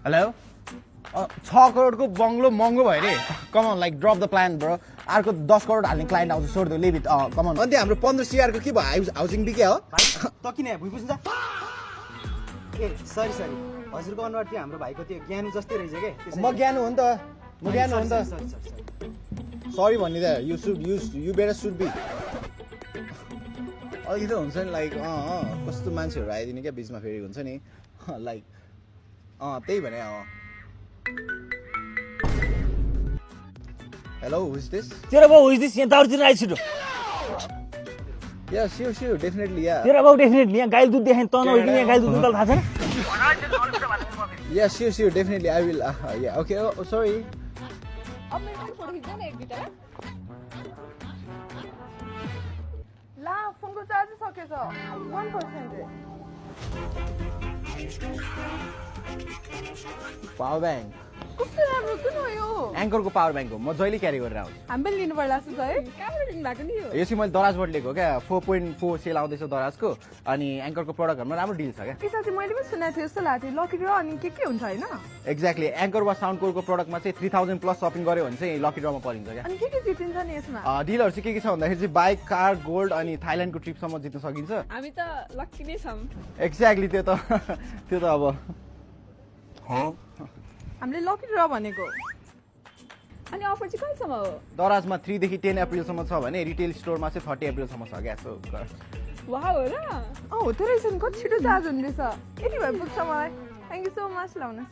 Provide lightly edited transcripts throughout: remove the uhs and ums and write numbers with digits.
hello 6 करोडको बङ्गलो महँगो भयो रे come on like drop the plan bro अर्को 10 करोड हाल्ने क्लाइन्ट आउँछ छोड दो लिभ इट कम अन अन्त हाम्रो 15 CR को के भयो हाउसिङ बिके हो त किन भुइ बुझ्छ ए सरी हजुरको अनुहार त्यो हाम्रो भाइको त्यो ज्ञानु जस्तै रहेछ के म ज्ञानु हो नि त म ज्ञानु हो नि त सरी भन्ने त यु बेटर सुड बी अघि त हुन्छ नि लाइक कस्तो मान्छेहरू आइदिने क्या बिचमा फेरि हुन्छ नि लाइक त्यही भने हेलो हु इज दिस तेरो बाउ हु इज दिस यहाँ दाउतिर आइ छिटो या स्योर डेफिनेटली या तेरो बाउ डेफिनेटली यहाँ गाइल दुध देखाइन त नभइ यहाँ गाइल दुध निकाल्न थाहा छैन या sure definitely I will yeah okay sorry अब मेरो पनि फोटो खिच्दैन एक दुईटा ला फोनको चार्ज सकेछ 1% पावर ब्याङ्क कस्तो राम्रो कुन हो यो एङ्करको पावर ब्याङ्क हो म जहिले क्यारी गरेर आउँछु हामी पनि लिनु पर्ला जस्तो छ है कहाँबाट लिनु भएको नि यो यो चाहिँ मैले दराजबाट लिएको क्या 4.4 सेल आउँदैछ दराजको अनि एङ्करको प्रडक्टहरूमा राम्रो डिल छ क्या के साथी मैले पनि सुनेको थिएँ जस्तो लाग्थ्यो लकी ड्र अनि के हुन्छ होइन एक्ज्याक्टली एङ्कर वा साउन्ड कोरको प्रडक्टमा चाहिँ 3000 प्लस सपिङ गर्यो भने चाहिँ लकी ड्रमा परिन्छ क्या अनि के जितिन्छ नि यसमा डिलहरू चाहिँ के छ भन्दाखेरि चाहिँ बाइक कार गोल्ड अनि थाइल्यान्डको ट्रिपसम्म जित्न सकिन्छ हामी त लकी नै छौँ एक्ज्याक्टली त्यो त अब हामीले लकी ड्र भनेको अनि अफर चाहिँ कहिलेसम्म हो दराजमा 3 देखि 10 अप्रिलसम्म छ भने रिटेल स्टोरमा चाहिँ 30 अप्रिलसम्म छ क्या सो वाह हो र हो त रहेछ नि कति छिटो चार्ज हुने रहेछ यति भए पुग्छ मलाई थ्याङ्क यू सो मच लाउनुहोस्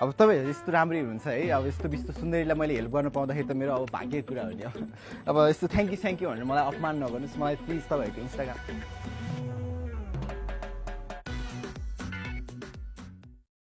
अब तपाईँ यस्तो राम्रै हुनुहुन्छ है अब यस्तो बिस्तो सुन्दरीलाई मैले हेल्प गर्न पाउँदाखेरि त मेरो अब भाग्यको कुरा हो नि अब यस्तो थ्याङ्क यू भनेर मलाई अपमान नगर्नुहोस् मलाई प्लिज तपाईँहरूको इन्स्टाग्राम